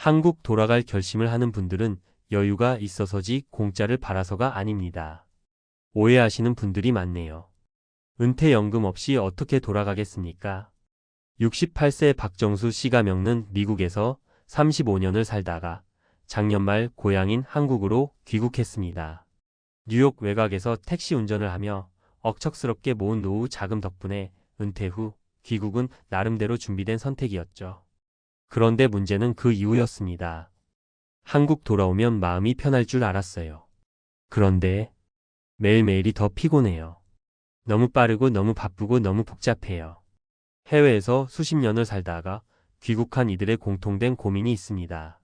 한국 돌아갈 결심을 하는 분들은 여유가 있어서지 공짜를 바라서가 아닙니다. 오해하시는 분들이 많네요. 은퇴연금 없이 어떻게 돌아가겠습니까? 68세 박정수 씨가 겪는 미국에서 35년을 살다가 작년 말 고향인 한국으로 귀국했습니다. 뉴욕 외곽에서 택시 운전을 하며 억척스럽게 모은 노후 자금 덕분에 은퇴 후 귀국은 나름대로 준비된 선택이었죠. 그런데 문제는 그 이후였습니다. 한국 돌아오면 마음이 편할 줄 알았어요. 그런데 매일매일이 더 피곤해요. 너무 빠르고 너무 바쁘고 너무 복잡해요. 해외에서 수십 년을 살다가 귀국한 이들의 공통된 고민이 있습니다.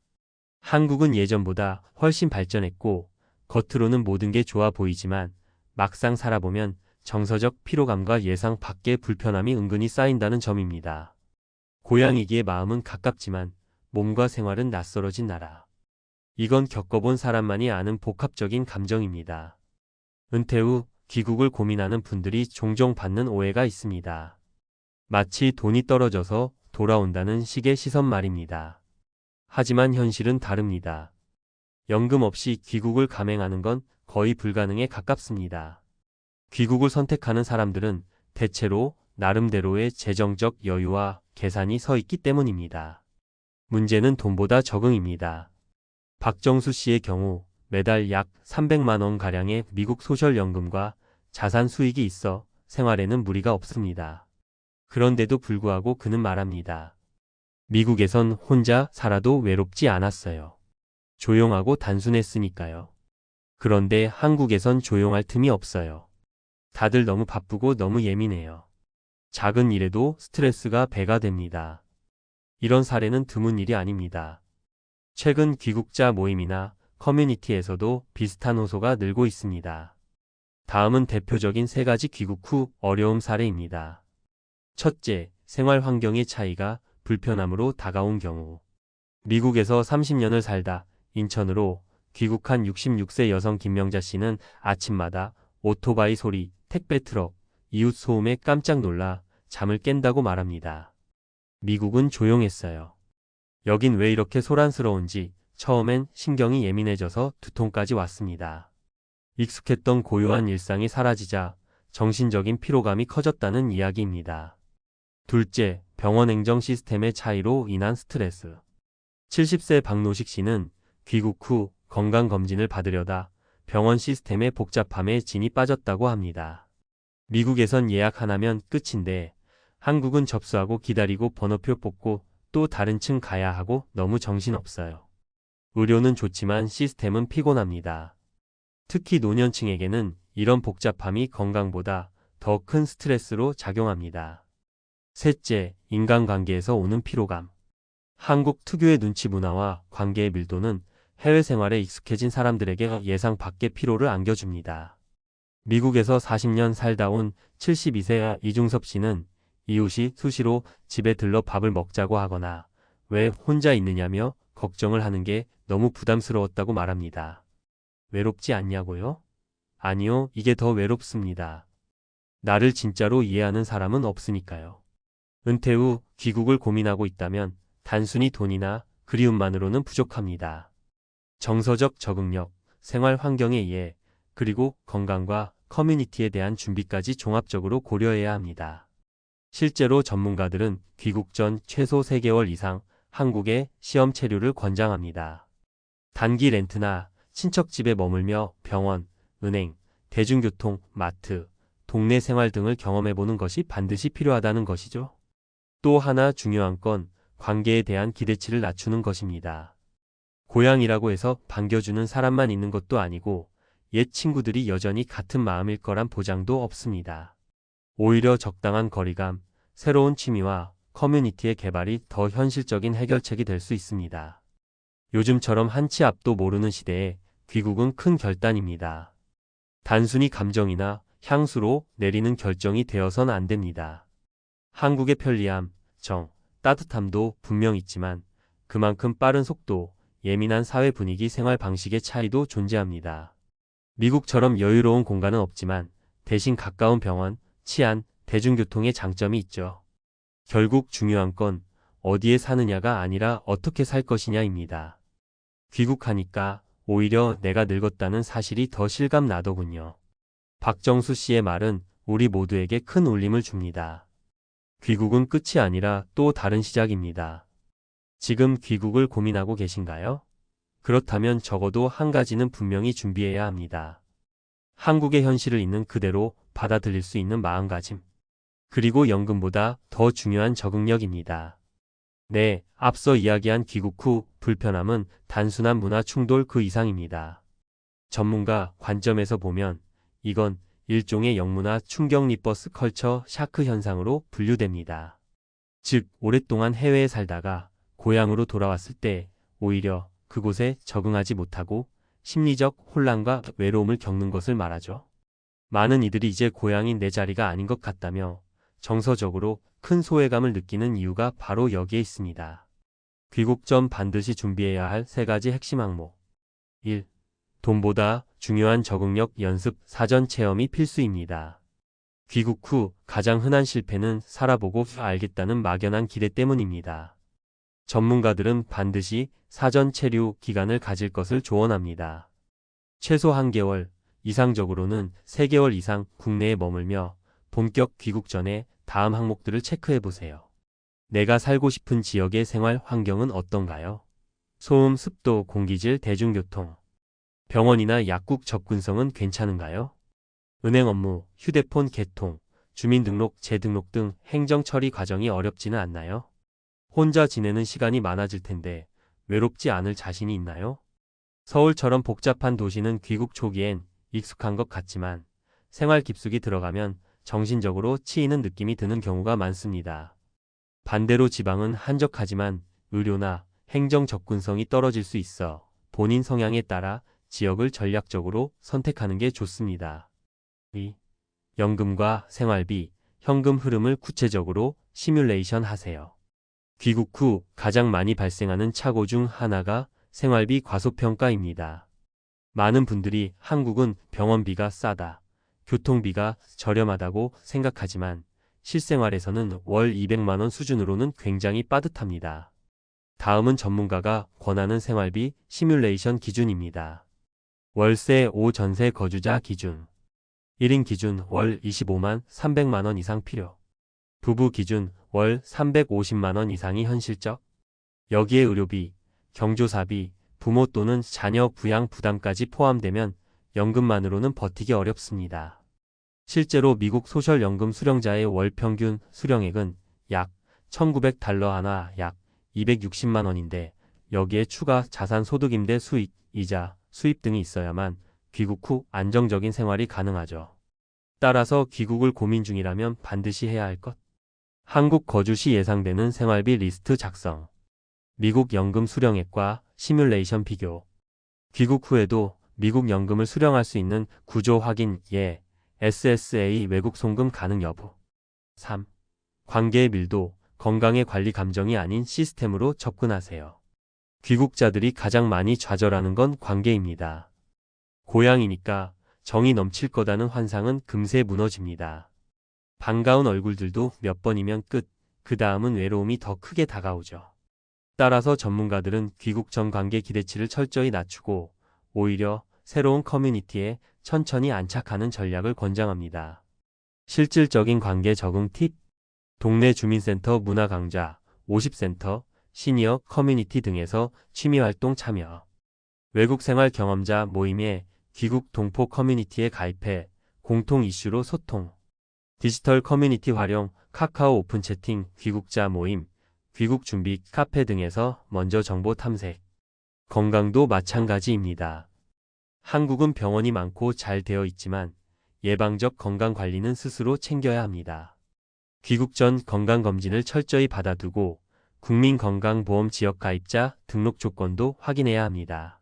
한국은 예전보다 훨씬 발전했고 겉으로는 모든 게 좋아 보이지만 막상 살아보면 정서적 피로감과 예상 밖의 불편함이 은근히 쌓인다는 점입니다. 고향이기에 마음은 가깝지만 몸과 생활은 낯설어진 나라. 이건 겪어본 사람만이 아는 복합적인 감정입니다. 은퇴 후 귀국을 고민하는 분들이 종종 받는 오해가 있습니다. 마치 돈이 떨어져서 돌아온다는 식의 시선 말입니다. 하지만 현실은 다릅니다. 연금 없이 귀국을 감행하는 건 거의 불가능에 가깝습니다. 귀국을 선택하는 사람들은 대체로 나름대로의 재정적 여유와 계산이 서 있기 때문입니다. 문제는 돈보다 적응입니다. 박정수 씨의 경우 매달 약 300만 원가량의 미국 소셜연금과 자산 수익이 있어 생활에는 무리가 없습니다. 그런데도 불구하고 그는 말합니다. 미국에선 혼자 살아도 외롭지 않았어요. 조용하고 단순했으니까요. 그런데 한국에선 조용할 틈이 없어요. 다들 너무 바쁘고 너무 예민해요. 작은 일에도 스트레스가 배가 됩니다. 이런 사례는 드문 일이 아닙니다. 최근 귀국자 모임이나 커뮤니티에서도 비슷한 호소가 늘고 있습니다. 다음은 대표적인 3가지 귀국 후 어려움 사례입니다. 첫째, 생활 환경의 차이가 불편함으로 다가온 경우. 미국에서 30년을 살다 인천으로 귀국한 66세 여성 김명자 씨는 아침마다 오토바이 소리, 택배 트럭, 이웃 소음에 깜짝 놀라 잠을 깬다고 말합니다. 미국은 조용했어요. 여긴 왜 이렇게 소란스러운지 처음엔 신경이 예민해져서 두통까지 왔습니다. 익숙했던 고요한 일상이 사라지자 정신적인 피로감이 커졌다는 이야기입니다. 둘째, 병원 행정 시스템의 차이로 인한 스트레스. 70세 박노식 씨는 귀국 후 건강검진을 받으려다 병원 시스템의 복잡함에 진이 빠졌다고 합니다. 미국에선 예약 하나면 끝인데 한국은 접수하고 기다리고 번호표 뽑고 또 다른 층 가야 하고 너무 정신없어요. 의료는 좋지만 시스템은 피곤합니다. 특히 노년층에게는 이런 복잡함이 건강보다 더 큰 스트레스로 작용합니다. 셋째, 인간관계에서 오는 피로감. 한국 특유의 눈치 문화와 관계의 밀도는 해외 생활에 익숙해진 사람들에게 예상 밖의 피로를 안겨줍니다. 미국에서 40년 살다 온 72세 이중섭 씨는 이웃이 수시로 집에 들러 밥을 먹자고 하거나 왜 혼자 있느냐며 걱정을 하는 게 너무 부담스러웠다고 말합니다. 외롭지 않냐고요? 아니요, 이게 더 외롭습니다. 나를 진짜로 이해하는 사람은 없으니까요. 은퇴 후 귀국을 고민하고 있다면 단순히 돈이나 그리움만으로는 부족합니다. 정서적 적응력, 생활 환경의 이해, 그리고 건강과 커뮤니티에 대한 준비까지 종합적으로 고려해야 합니다. 실제로 전문가들은 귀국 전 최소 3개월 이상 한국에 시험 체류를 권장합니다. 단기 렌트나 친척 집에 머물며 병원, 은행, 대중교통, 마트, 동네 생활 등을 경험해보는 것이 반드시 필요하다는 것이죠. 또 하나 중요한 건 관계에 대한 기대치를 낮추는 것입니다. 고향이라고 해서 반겨주는 사람만 있는 것도 아니고 옛 친구들이 여전히 같은 마음일 거란 보장도 없습니다. 오히려 적당한 거리감, 새로운 취미와 커뮤니티의 개발이 더 현실적인 해결책이 될 수 있습니다. 요즘처럼 한치 앞도 모르는 시대에 귀국은 큰 결단입니다. 단순히 감정이나 향수로 내리는 결정이 되어선 안 됩니다. 한국의 편리함, 따뜻함도 분명 있지만 그만큼 빠른 속도, 예민한 사회 분위기 생활 방식의 차이도 존재합니다. 미국처럼 여유로운 공간은 없지만 대신 가까운 병원, 치안, 대중교통의 장점이 있죠. 결국 중요한 건 어디에 사느냐가 아니라 어떻게 살 것이냐입니다. 귀국하니까 오히려 내가 늙었다는 사실이 더 실감 나더군요. 박정수 씨의 말은 우리 모두에게 큰 울림을 줍니다. 귀국은 끝이 아니라 또 다른 시작입니다. 지금 귀국을 고민하고 계신가요? 그렇다면 적어도 한 가지는 분명히 준비해야 합니다. 한국의 현실을 있는 그대로 받아들일 수 있는 마음가짐. 그리고 연금보다 더 중요한 적응력입니다. 네, 앞서 이야기한 귀국 후 불편함은 단순한 문화 충돌 그 이상입니다. 전문가 관점에서 보면 이건 일종의 영문화 충격 리버스 컬처 샤크 현상으로 분류됩니다. 즉, 오랫동안 해외에 살다가 고향으로 돌아왔을 때 오히려 그곳에 적응하지 못하고 심리적 혼란과 외로움을 겪는 것을 말하죠. 많은 이들이 이제 고향이 내 자리가 아닌 것 같다며 정서적으로 큰 소외감을 느끼는 이유가 바로 여기에 있습니다. 귀국 전 반드시 준비해야 할 3가지 핵심 항목. 1. 돈보다 중요한 적응력 연습 사전 체험이 필수입니다. 귀국 후 가장 흔한 실패는 살아보고 알겠다는 막연한 기대 때문입니다. 전문가들은 반드시 사전 체류 기간을 가질 것을 조언합니다. 최소 1개월, 이상적으로는 3개월 이상 국내에 머물며 본격 귀국 전에 다음 항목들을 체크해 보세요. 내가 살고 싶은 지역의 생활 환경은 어떤가요? 소음, 습도, 공기질, 대중교통. 병원이나 약국 접근성은 괜찮은가요? 은행 업무, 휴대폰 개통, 주민등록, 재등록 등 행정 처리 과정이 어렵지는 않나요? 혼자 지내는 시간이 많아질 텐데 외롭지 않을 자신이 있나요? 서울처럼 복잡한 도시는 귀국 초기엔 익숙한 것 같지만 생활 깊숙이 들어가면 정신적으로 치이는 느낌이 드는 경우가 많습니다. 반대로 지방은 한적하지만 의료나 행정 접근성이 떨어질 수 있어 본인 성향에 따라 지역을 전략적으로 선택하는 게 좋습니다. 2. 연금과 생활비, 현금 흐름을 구체적으로 시뮬레이션 하세요. 귀국 후 가장 많이 발생하는 착오 중 하나가 생활비 과소평가입니다. 많은 분들이 한국은 병원비가 싸다, 교통비가 저렴하다고 생각하지만 실생활에서는 월 200만 원 수준으로는 굉장히 빠듯합니다. 다음은 전문가가 권하는 생활비 시뮬레이션 기준입니다. 월세 5전세 거주자 기준. 1인 기준 월 25만 300만 원 이상 필요. 부부 기준 월 350만 원 이상이 현실적. 여기에 의료비, 경조사비, 부모 또는 자녀 부양 부담까지 포함되면 연금만으로는 버티기 어렵습니다. 실제로 미국 소셜연금 수령자의 월 평균 수령액은 약 1900달러 하나 약 260만 원인데 여기에 추가 자산 소득임대 수익, 이자, 수입 등이 있어야만 귀국 후 안정적인 생활이 가능하죠. 따라서 귀국을 고민 중이라면 반드시 해야 할 것. 한국 거주 시 예상되는 생활비 리스트 작성. 미국 연금 수령액과 시뮬레이션 비교. 귀국 후에도 미국 연금을 수령할 수 있는 구조 확인 예, SSA 외국 송금 가능 여부. 3. 관계의 밀도, 건강의 관리 감정이 아닌 시스템으로 접근하세요. 귀국자들이 가장 많이 좌절하는 건 관계입니다. 고향이니까 정이 넘칠 거다는 환상은 금세 무너집니다. 반가운 얼굴들도 몇 번이면 끝, 그 다음은 외로움이 더 크게 다가오죠. 따라서 전문가들은 귀국 전 관계 기대치를 철저히 낮추고 오히려 새로운 커뮤니티에 천천히 안착하는 전략을 권장합니다. 실질적인 관계 적응 팁. 동네 주민센터 문화 강좌, 50센터, 시니어 커뮤니티 등에서 취미활동 참여. 외국 생활 경험자 모임에 귀국 동포 커뮤니티에 가입해 공통 이슈로 소통. 디지털 커뮤니티 활용, 카카오 오픈 채팅, 귀국자 모임, 귀국 준비 카페 등에서 먼저 정보 탐색. 건강도 마찬가지입니다. 한국은 병원이 많고 잘 되어 있지만 예방적 건강 관리는 스스로 챙겨야 합니다. 귀국 전 건강검진을 철저히 받아두고 국민건강보험 지역 가입자 등록 조건도 확인해야 합니다.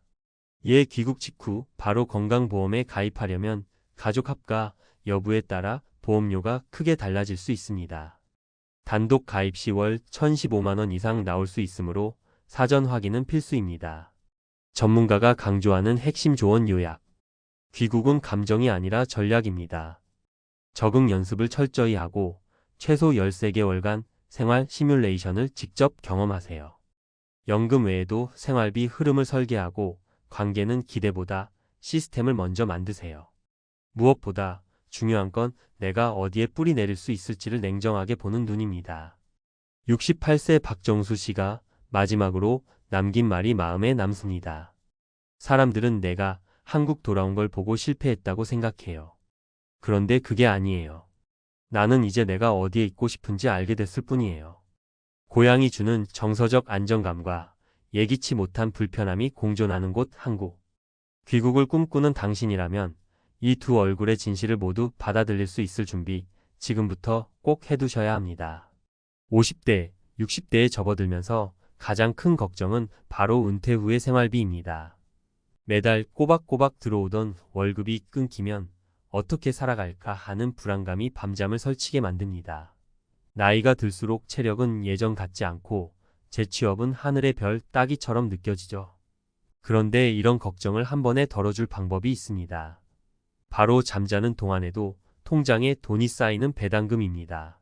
이에 귀국 직후 바로 건강보험에 가입하려면 가족 합가 여부에 따라 보험료가 크게 달라질 수 있습니다. 단독 가입 시 월 1,015만 원 이상 나올 수 있으므로 사전 확인은 필수입니다. 전문가가 강조하는 핵심 조언 요약. 귀국은 감정이 아니라 전략입니다. 적응 연습을 철저히 하고 최소 13개월간 생활 시뮬레이션을 직접 경험하세요. 연금 외에도 생활비 흐름을 설계하고 관계는 기대보다 시스템을 먼저 만드세요. 무엇보다 중요한 건 내가 어디에 뿌리 내릴 수 있을지를 냉정하게 보는 눈입니다. 68세 박정수 씨가 마지막으로 남긴 말이 마음에 남습니다. 사람들은 내가 한국 돌아온 걸 보고 실패했다고 생각해요. 그런데 그게 아니에요. 나는 이제 내가 어디에 있고 싶은지 알게 됐을 뿐이에요. 고향이 주는 정서적 안정감과 예기치 못한 불편함이 공존하는 곳 한국. 귀국을 꿈꾸는 당신이라면 이 두 얼굴의 진실을 모두 받아들일 수 있을 준비 지금부터 꼭 해두셔야 합니다. 50대, 60대에 접어들면서 가장 큰 걱정은 바로 은퇴 후의 생활비입니다. 매달 꼬박꼬박 들어오던 월급이 끊기면 어떻게 살아갈까 하는 불안감이 밤잠을 설치게 만듭니다. 나이가 들수록 체력은 예전 같지 않고 재취업은 하늘의 별 따기처럼 느껴지죠. 그런데 이런 걱정을 한 번에 덜어줄 방법이 있습니다. 바로 잠자는 동안에도 통장에 돈이 쌓이는 배당금입니다.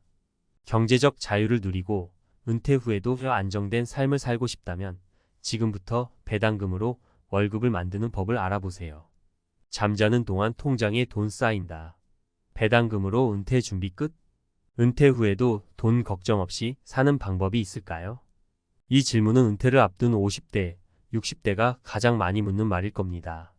경제적 자유를 누리고 은퇴 후에도 안정된 삶을 살고 싶다면 지금부터 배당금으로 월급을 만드는 법을 알아보세요. 잠자는 동안 통장에 돈 쌓인다. 배당금으로 은퇴 준비 끝? 은퇴 후에도 돈 걱정 없이 사는 방법이 있을까요? 이 질문은 은퇴를 앞둔 50대, 60대가 가장 많이 묻는 말일 겁니다.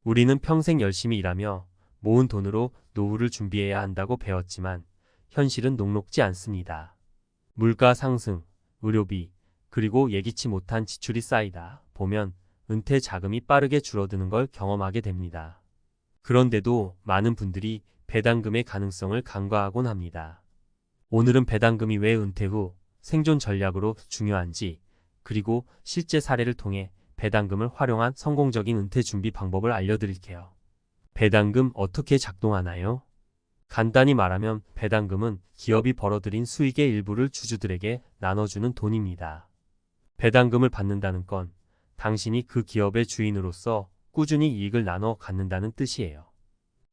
우리는 평생 열심히 일하며 모은 돈으로 노후를 준비해야 한다고 배웠지만 현실은 녹록지 않습니다. 물가 상승, 의료비, 그리고 예기치 못한 지출이 쌓이다 보면 은퇴 자금이 빠르게 줄어드는 걸 경험하게 됩니다. 그런데도 많은 분들이 배당금의 가능성을 간과하곤 합니다. 오늘은 배당금이 왜 은퇴 후 생존 전략으로 중요한지, 그리고 실제 사례를 통해 배당금을 활용한 성공적인 은퇴 준비 방법을 알려드릴게요. 배당금 어떻게 작동하나요? 간단히 말하면 배당금은 기업이 벌어들인 수익의 일부를 주주들에게 나눠주는 돈입니다. 배당금을 받는다는 건 당신이 그 기업의 주인으로서 꾸준히 이익을 나눠 갖는다는 뜻이에요.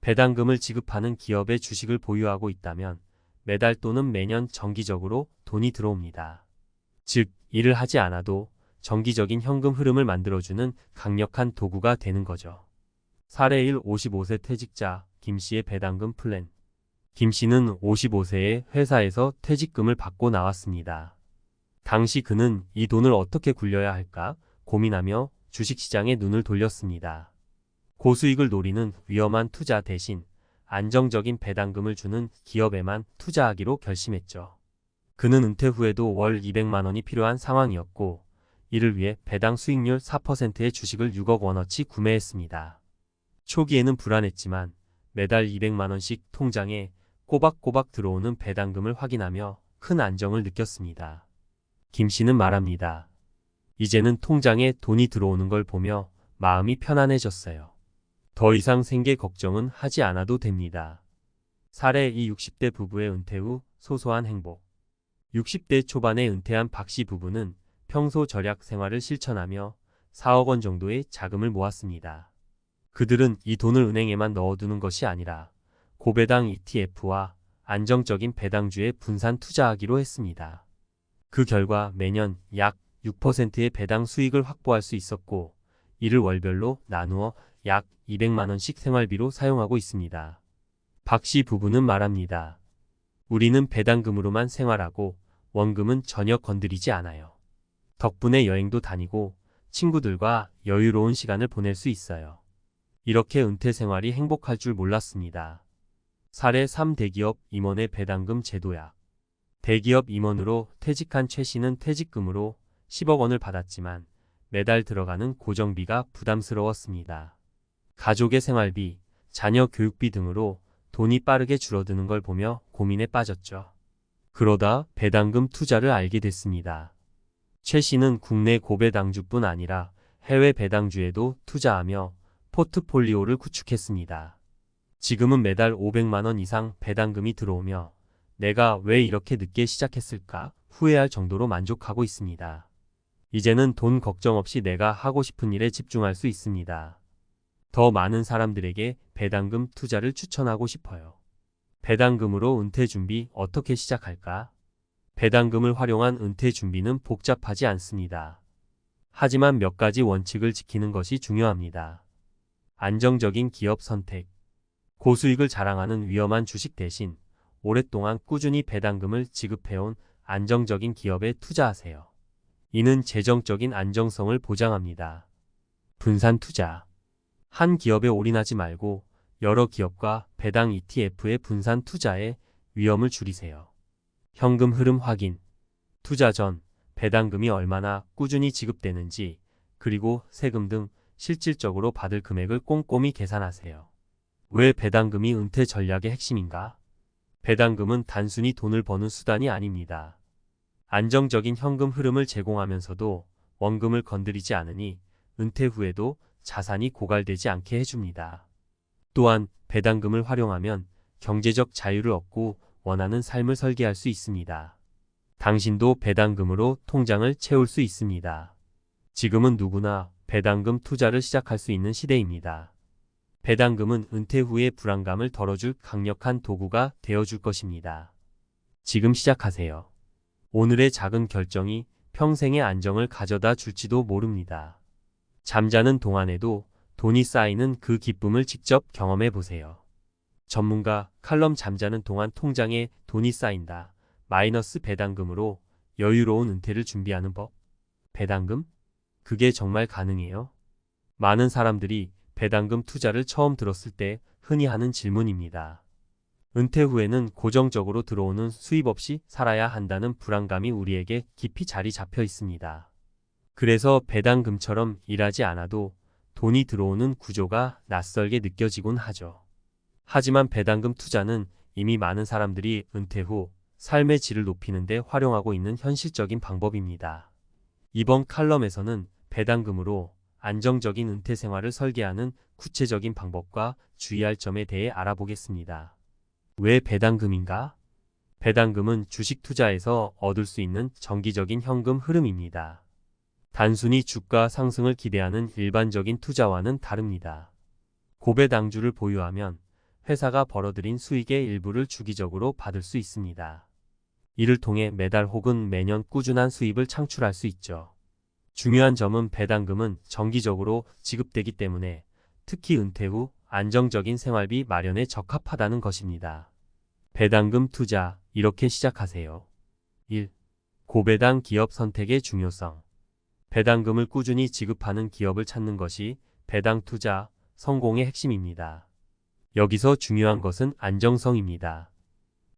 배당금을 지급하는 기업의 주식을 보유하고 있다면 매달 또는 매년 정기적으로 돈이 들어옵니다. 즉, 일을 하지 않아도 정기적인 현금 흐름을 만들어주는 강력한 도구가 되는 거죠. 사례 1. 55세 퇴직자 김 씨의 배당금 플랜. 김 씨는 55세에 회사에서 퇴직금을 받고 나왔습니다. 당시 그는 이 돈을 어떻게 굴려야 할까 고민하며 주식시장에 눈을 돌렸습니다. 고수익을 노리는 위험한 투자 대신 안정적인 배당금을 주는 기업에만 투자하기로 결심했죠. 그는 은퇴 후에도 월 200만 원이 필요한 상황이었고 이를 위해 배당 수익률 4%의 주식을 6억 원어치 구매했습니다. 초기에는 불안했지만 매달 200만 원씩 통장에 꼬박꼬박 들어오는 배당금을 확인하며 큰 안정을 느꼈습니다. 김 씨는 말합니다. 이제는 통장에 돈이 들어오는 걸 보며 마음이 편안해졌어요. 더 이상 생계 걱정은 하지 않아도 됩니다. 사례 2. 60대 부부의 은퇴 후 소소한 행복. 60대 초반에 은퇴한 박 씨 부부는 평소 절약 생활을 실천하며 4억 원 정도의 자금을 모았습니다. 그들은 이 돈을 은행에만 넣어두는 것이 아니라 고배당 ETF와 안정적인 배당주에 분산 투자하기로 했습니다. 그 결과 매년 약 6%의 배당 수익을 확보할 수 있었고 이를 월별로 나누어 약 200만 원씩 생활비로 사용하고 있습니다. 박 씨 부부는 말합니다. 우리는 배당금으로만 생활하고 원금은 전혀 건드리지 않아요. 덕분에 여행도 다니고 친구들과 여유로운 시간을 보낼 수 있어요. 이렇게 은퇴 생활이 행복할 줄 몰랐습니다. 사례 3. 대기업 임원의 배당금 제도약. 대기업 임원으로 퇴직한 최 씨는 퇴직금으로 10억 원을 받았지만 매달 들어가는 고정비가 부담스러웠습니다. 가족의 생활비, 자녀 교육비 등으로 돈이 빠르게 줄어드는 걸 보며 고민에 빠졌죠. 그러다 배당금 투자를 알게 됐습니다. 최 씨는 국내 고배당주뿐 아니라 해외 배당주에도 투자하며 포트폴리오를 구축했습니다. 지금은 매달 500만 원 이상 배당금이 들어오며 내가 왜 이렇게 늦게 시작했을까 후회할 정도로 만족하고 있습니다. 이제는 돈 걱정 없이 내가 하고 싶은 일에 집중할 수 있습니다. 더 많은 사람들에게 배당금 투자를 추천하고 싶어요. 배당금으로 은퇴 준비 어떻게 시작할까? 배당금을 활용한 은퇴 준비는 복잡하지 않습니다. 하지만 몇 가지 원칙을 지키는 것이 중요합니다. 안정적인 기업 선택. 고수익을 자랑하는 위험한 주식 대신 오랫동안 꾸준히 배당금을 지급해온 안정적인 기업에 투자하세요. 이는 재정적인 안정성을 보장합니다. 분산 투자. 한 기업에 올인하지 말고 여러 기업과 배당 ETF의 분산 투자에 위험을 줄이세요. 현금 흐름 확인. 투자 전 배당금이 얼마나 꾸준히 지급되는지, 그리고 세금 등 실질적으로 받을 금액을 꼼꼼히 계산하세요. 왜 배당금이 은퇴 전략의 핵심인가? 배당금은 단순히 돈을 버는 수단이 아닙니다. 안정적인 현금 흐름을 제공하면서도 원금을 건드리지 않으니 은퇴 후에도 자산이 고갈되지 않게 해줍니다. 또한 배당금을 활용하면 경제적 자유를 얻고 원하는 삶을 설계할 수 있습니다. 당신도 배당금으로 통장을 채울 수 있습니다. 지금은 누구나 배당금 투자를 시작할 수 있는 시대입니다. 배당금은 은퇴 후의 불안감을 덜어줄 강력한 도구가 되어줄 것입니다. 지금 시작하세요. 오늘의 작은 결정이 평생의 안정을 가져다 줄지도 모릅니다. 잠자는 동안에도 돈이 쌓이는 그 기쁨을 직접 경험해 보세요. 전문가 칼럼 잠자는 동안 통장에 돈이 쌓인다. 마이너스 배당금으로 여유로운 은퇴를 준비하는 법. 배당금? 그게 정말 가능해요? 많은 사람들이 배당금 투자를 처음 들었을 때 흔히 하는 질문입니다. 은퇴 후에는 고정적으로 들어오는 수입 없이 살아야 한다는 불안감이 우리에게 깊이 자리 잡혀 있습니다. 그래서 배당금처럼 일하지 않아도 돈이 들어오는 구조가 낯설게 느껴지곤 하죠. 하지만 배당금 투자는 이미 많은 사람들이 은퇴 후 삶의 질을 높이는 데 활용하고 있는 현실적인 방법입니다. 이번 칼럼에서는 배당금으로 안정적인 은퇴 생활을 설계하는 구체적인 방법과 주의할 점에 대해 알아보겠습니다. 왜 배당금인가? 배당금은 주식 투자에서 얻을 수 있는 정기적인 현금 흐름입니다. 단순히 주가 상승을 기대하는 일반적인 투자와는 다릅니다. 고배당주를 보유하면 회사가 벌어들인 수익의 일부를 주기적으로 받을 수 있습니다. 이를 통해 매달 혹은 매년 꾸준한 수입을 창출할 수 있죠. 중요한 점은 배당금은 정기적으로 지급되기 때문에 특히 은퇴 후 안정적인 생활비 마련에 적합하다는 것입니다. 배당금 투자, 이렇게 시작하세요. 1. 고배당 기업 선택의 중요성. 배당금을 꾸준히 지급하는 기업을 찾는 것이 배당 투자 성공의 핵심입니다. 여기서 중요한 것은 안정성입니다.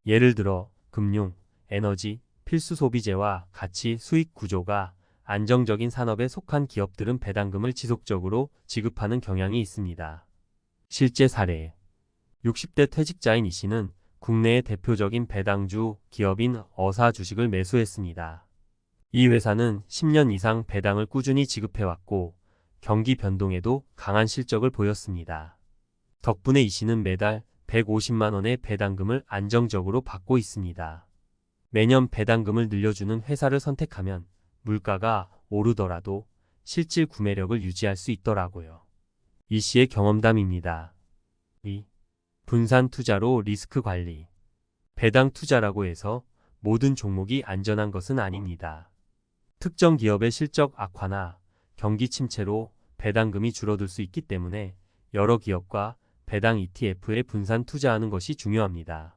예를 들어 금융, 에너지, 필수 소비재와 같이 수익 구조가 안정적인 산업에 속한 기업들은 배당금을 지속적으로 지급하는 경향이 있습니다. 실제 사례. 60대 퇴직자인 이 씨는 국내의 대표적인 배당주 기업인 어사 주식을 매수했습니다. 이 회사는 10년 이상 배당을 꾸준히 지급해왔고 경기 변동에도 강한 실적을 보였습니다. 덕분에 이 씨는 매달 150만 원의 배당금을 안정적으로 받고 있습니다. 매년 배당금을 늘려주는 회사를 선택하면 물가가 오르더라도 실질 구매력을 유지할 수 있더라고요. 이 씨의 경험담입니다. 2. 분산 투자로 리스크 관리. 배당 투자라고 해서 모든 종목이 안전한 것은 아닙니다. 특정 기업의 실적 악화나 경기 침체로 배당금이 줄어들 수 있기 때문에 여러 기업과 배당 ETF에 분산 투자하는 것이 중요합니다.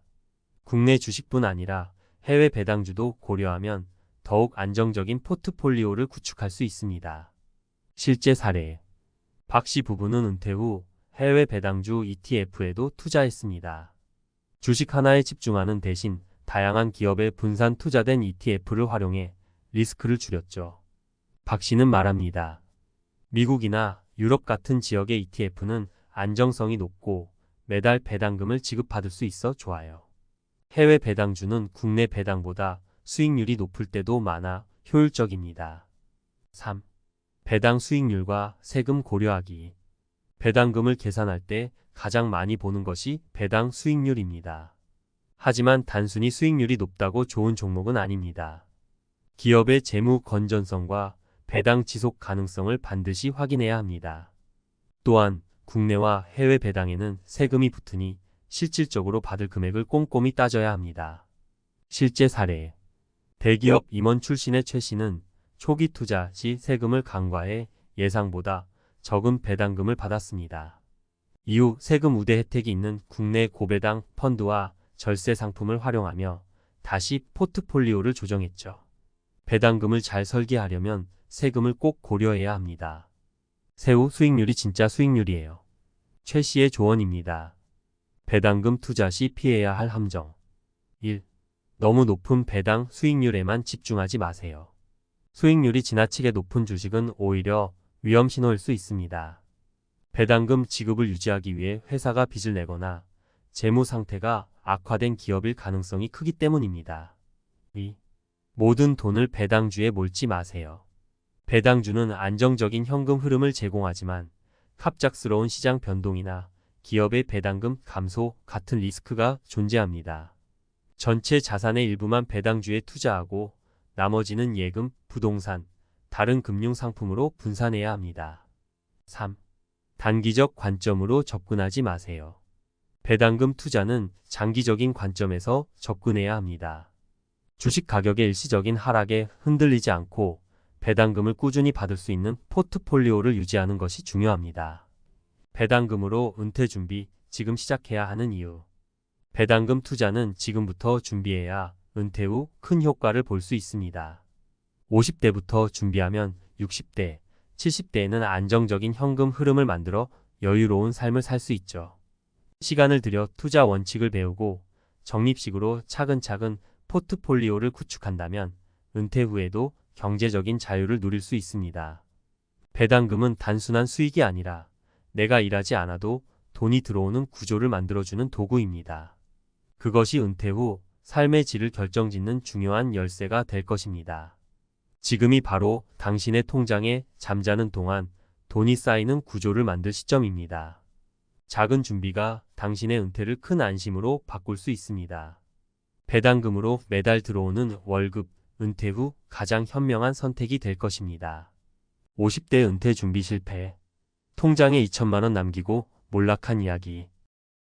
국내 주식뿐 아니라 해외 배당주도 고려하면 더욱 안정적인 포트폴리오를 구축할 수 있습니다. 실제 사례. 박 씨 부부는 은퇴 후 해외 배당주 ETF에도 투자했습니다. 주식 하나에 집중하는 대신 다양한 기업에 분산 투자된 ETF를 활용해 리스크를 줄였죠. 박 씨는 말합니다. 미국이나 유럽 같은 지역의 ETF는 안정성이 높고 매달 배당금을 지급받을 수 있어 좋아요. 해외 배당주는 국내 배당보다 수익률이 높을 때도 많아 효율적입니다. 3. 배당 수익률과 세금 고려하기. 배당금을 계산할 때 가장 많이 보는 것이 배당 수익률입니다. 하지만 단순히 수익률이 높다고 좋은 종목은 아닙니다. 기업의 재무 건전성과 배당 지속 가능성을 반드시 확인해야 합니다. 또한 국내와 해외 배당에는 세금이 붙으니 실질적으로 받을 금액을 꼼꼼히 따져야 합니다. 실제 사례. 대기업 임원 출신의 최 씨는 초기 투자 시 세금을 간과해 예상보다 적은 배당금을 받았습니다. 이후 세금 우대 혜택이 있는 국내 고배당 펀드와 절세 상품을 활용하며 다시 포트폴리오를 조정했죠. 배당금을 잘 설계하려면 세금을 꼭 고려해야 합니다. 세후 수익률이 진짜 수익률이에요. 최 씨의 조언입니다. 배당금 투자 시 피해야 할 함정. 1. 너무 높은 배당 수익률에만 집중하지 마세요. 수익률이 지나치게 높은 주식은 오히려 위험 신호일 수 있습니다. 배당금 지급을 유지하기 위해 회사가 빚을 내거나 재무 상태가 악화된 기업일 가능성이 크기 때문입니다. 2. 모든 돈을 배당주에 몰지 마세요. 배당주는 안정적인 현금 흐름을 제공하지만 갑작스러운 시장 변동이나 기업의 배당금 감소 같은 리스크가 존재합니다. 전체 자산의 일부만 배당주에 투자하고 나머지는 예금, 부동산, 다른 금융 상품으로 분산해야 합니다. 3. 단기적 관점으로 접근하지 마세요. 배당금 투자는 장기적인 관점에서 접근해야 합니다. 주식 가격의 일시적인 하락에 흔들리지 않고 배당금을 꾸준히 받을 수 있는 포트폴리오를 유지하는 것이 중요합니다. 배당금으로 은퇴 준비, 지금 시작해야 하는 이유. 배당금 투자는 지금부터 준비해야 은퇴 후 큰 효과를 볼 수 있습니다. 50대부터 준비하면 60대, 70대에는 안정적인 현금 흐름을 만들어 여유로운 삶을 살 수 있죠. 시간을 들여 투자 원칙을 배우고 적립식으로 차근차근 포트폴리오를 구축한다면 은퇴 후에도 경제적인 자유를 누릴 수 있습니다. 배당금은 단순한 수익이 아니라 내가 일하지 않아도 돈이 들어오는 구조를 만들어주는 도구입니다. 그것이 은퇴 후 삶의 질을 결정짓는 중요한 열쇠가 될 것입니다. 지금이 바로 당신의 통장에 잠자는 동안 돈이 쌓이는 구조를 만들 시점입니다. 작은 준비가 당신의 은퇴를 큰 안심으로 바꿀 수 있습니다. 배당금으로 매달 들어오는 월급, 은퇴 후 가장 현명한 선택이 될 것입니다. 50대 은퇴 준비 실패. 통장에 2천만 원 남기고 몰락한 이야기.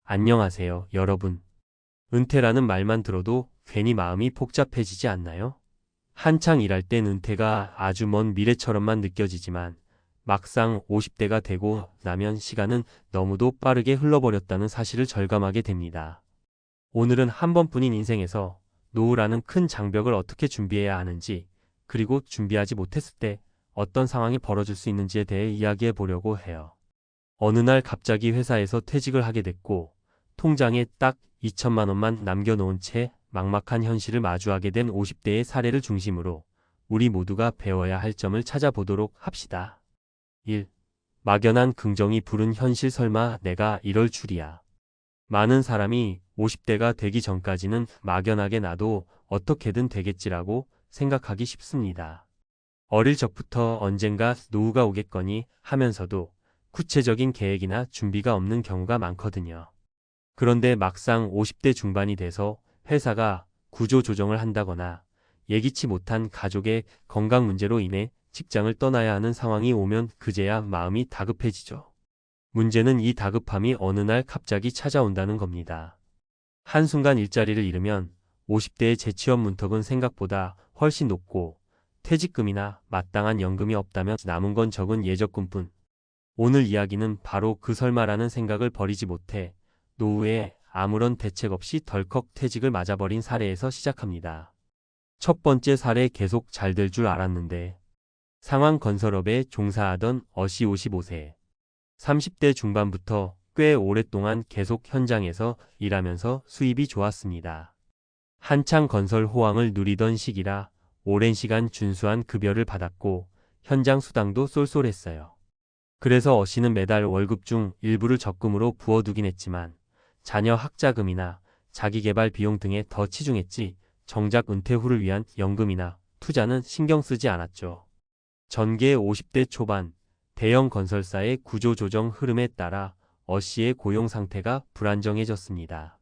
안녕하세요, 여러분. 은퇴라는 말만 들어도 괜히 마음이 복잡해지지 않나요? 한창 일할 땐 은퇴가 아주 먼 미래처럼만 느껴지지만 막상 50대가 되고 나면 시간은 너무도 빠르게 흘러버렸다는 사실을 절감하게 됩니다. 오늘은 한 번뿐인 인생에서 노후라는 큰 장벽을 어떻게 준비해야 하는지, 그리고 준비하지 못했을 때 어떤 상황이 벌어질 수 있는지에 대해 이야기해 보려고 해요. 어느 날 갑자기 회사에서 퇴직을 하게 됐고 통장에 딱 2천만 원만 남겨놓은 채 막막한 현실을 마주하게 된 50대의 사례를 중심으로 우리 모두가 배워야 할 점을 찾아보도록 합시다. 1. 막연한 긍정이 부른 현실. 설마 내가 이럴 줄이야. 많은 사람이 50대가 되기 전까지는 막연하게 나도 어떻게든 되겠지라고 생각하기 쉽습니다. 어릴 적부터 언젠가 노후가 오겠거니 하면서도 구체적인 계획이나 준비가 없는 경우가 많거든요. 그런데 막상 50대 중반이 돼서 회사가 구조 조정을 한다거나 예기치 못한 가족의 건강 문제로 인해 직장을 떠나야 하는 상황이 오면 그제야 마음이 다급해지죠. 문제는 이 다급함이 어느 날 갑자기 찾아온다는 겁니다. 한순간 일자리를 잃으면 50대의 재취업 문턱은 생각보다 훨씬 높고 퇴직금이나 마땅한 연금이 없다면 남은 건 적은 예적금뿐. 오늘 이야기는 바로 그 설마라는 생각을 버리지 못해 노후에 아무런 대책 없이 덜컥 퇴직을 맞아버린 사례에서 시작합니다. 첫 번째 사례. 계속 잘 될 줄 알았는데. 상황건설업에 종사하던 어씨 55세. 30대 중반부터 꽤 오랫동안 계속 현장에서 일하면서 수입이 좋았습니다. 한창 건설 호황을 누리던 시기라 오랜 시간 준수한 급여를 받았고 현장 수당도 쏠쏠했어요. 그래서 어씨는 매달 월급 중 일부를 적금으로 부어두긴 했지만 자녀 학자금이나 자기개발 비용 등에 더 치중했지 정작 은퇴 후를 위한 연금이나 투자는 신경 쓰지 않았죠. 전개 50대 초반 대형 건설사의 구조조정 흐름에 따라 어씨의 고용 상태가 불안정해졌습니다.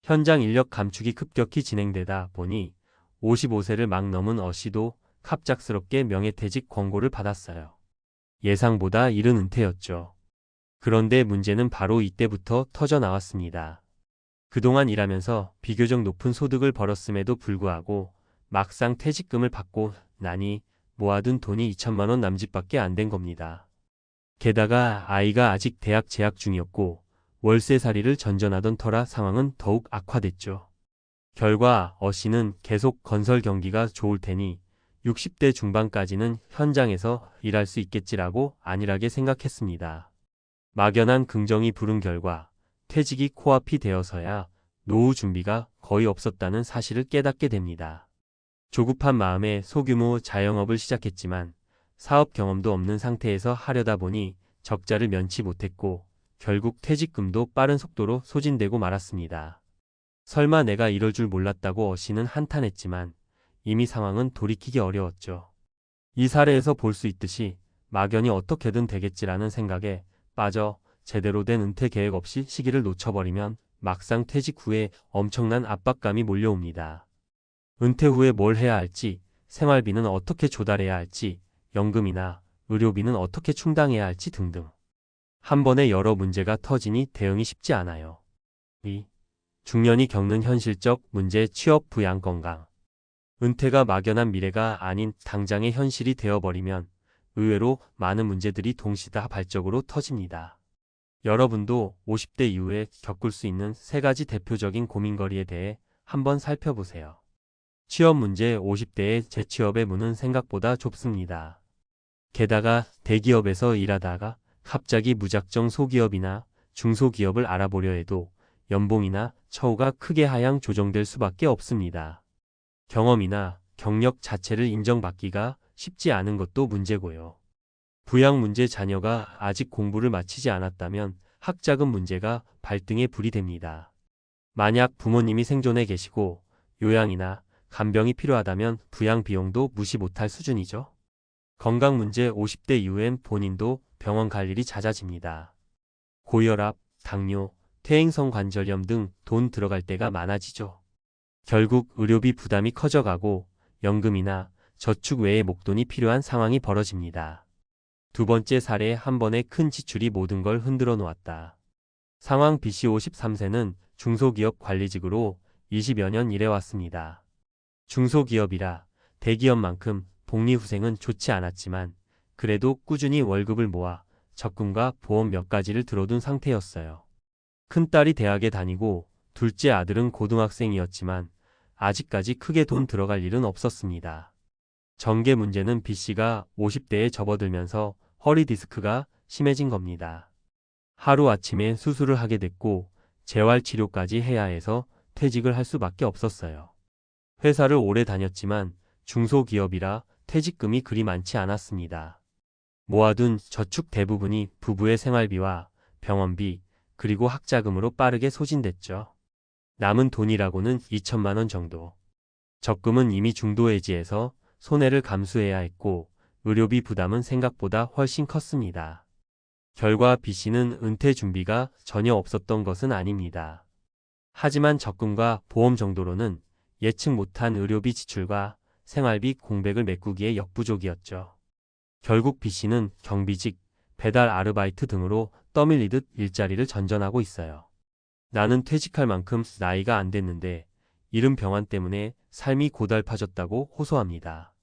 현장 인력 감축이 급격히 진행되다 보니 55세를 막 넘은 어씨도 갑작스럽게 명예퇴직 권고를 받았어요. 예상보다 이른 은퇴였죠. 그런데 문제는 바로 이때부터 터져 나왔습니다. 그동안 일하면서 비교적 높은 소득을 벌었음에도 불구하고 막상 퇴직금을 받고 나니 모아둔 돈이 2천만 원 남짓밖에 안 된 겁니다. 게다가 아이가 아직 대학 재학 중이었고 월세살이를 전전하던 터라 상황은 더욱 악화됐죠. 결과 씨는 계속 건설 경기가 좋을 테니 60대 중반까지는 현장에서 일할 수 있겠지라고 안일하게 생각했습니다. 막연한 긍정이 부른 결과 퇴직이 코앞이 되어서야 노후 준비가 거의 없었다는 사실을 깨닫게 됩니다. 조급한 마음에 소규모 자영업을 시작했지만 사업 경험도 없는 상태에서 하려다 보니 적자를 면치 못했고 결국 퇴직금도 빠른 속도로 소진되고 말았습니다. 설마 내가 이럴 줄 몰랐다고 씨는 한탄했지만 이미 상황은 돌이키기 어려웠죠. 이 사례에서 볼 수 있듯이 막연히 어떻게든 되겠지라는 생각에 빠져 제대로 된 은퇴 계획 없이 시기를 놓쳐버리면 막상 퇴직 후에 엄청난 압박감이 몰려옵니다. 은퇴 후에 뭘 해야 할지, 생활비는 어떻게 조달해야 할지, 연금이나 의료비는 어떻게 충당해야 할지 등등. 한 번에 여러 문제가 터지니 대응이 쉽지 않아요. 2. 중년이 겪는 현실적 문제 취업 부양 건강. 은퇴가 막연한 미래가 아닌 당장의 현실이 되어버리면 의외로 많은 문제들이 동시다발적으로 터집니다. 여러분도 50대 이후에 겪을 수 있는 3가지 대표적인 고민거리에 대해 한번 살펴보세요. 취업 문제. 50대의 재취업의 문은 생각보다 좁습니다. 게다가 대기업에서 일하다가 갑자기 무작정 소기업이나 중소기업을 알아보려 해도 연봉이나 처우가 크게 하향 조정될 수밖에 없습니다. 경험이나 경력 자체를 인정받기가 쉽지 않은 것도 문제고요. 부양 문제. 자녀가 아직 공부를 마치지 않았다면 학자금 문제가 발등에 불이 됩니다. 만약 부모님이 생존해 계시고 요양이나 간병이 필요하다면 부양 비용도 무시 못할 수준이죠. 건강 문제. 50대 이후엔 본인도 병원 갈 일이 잦아집니다. 고혈압, 당뇨, 퇴행성 관절염 등 돈 들어갈 때가 많아지죠. 결국 의료비 부담이 커져가고 연금이나 저축 외에 목돈이 필요한 상황이 벌어집니다. 2번째 사례. 한 번에 큰 지출이 모든 걸 흔들어 놓았다. 상황. B씨 53세는 중소기업 관리직으로 20여 년 일해왔습니다. 중소기업이라 대기업만큼 복리후생은 좋지 않았지만 그래도 꾸준히 월급을 모아 적금과 보험 몇 가지를 들어둔 상태였어요. 큰딸이 대학에 다니고 둘째 아들은 고등학생이었지만 아직까지 크게 돈 들어갈 일은 없었습니다. 전개 문제는 B씨가 50대에 접어들면서 허리 디스크가 심해진 겁니다. 하루아침에 수술을 하게 됐고 재활치료까지 해야 해서 퇴직을 할 수밖에 없었어요. 회사를 오래 다녔지만 중소기업이라 퇴직금이 그리 많지 않았습니다. 모아둔 저축 대부분이 부부의 생활비와 병원비 그리고 학자금으로 빠르게 소진됐죠. 남은 돈이라고는 2천만 원 정도. 적금은 이미 중도해지해서 손해를 감수해야 했고 의료비 부담은 생각보다 훨씬 컸습니다. 결과 B씨는 은퇴 준비가 전혀 없었던 것은 아닙니다. 하지만 적금과 보험 정도로는 예측 못한 의료비 지출과 생활비 공백을 메꾸기에 역부족이었죠. 결국 B씨는 경비직, 배달 아르바이트 등으로 떠밀리듯 일자리를 전전하고 있어요. 나는 퇴직할 만큼 나이가 안 됐는데 이른 병환 때문에 삶이 고달파졌다고 호소합니다.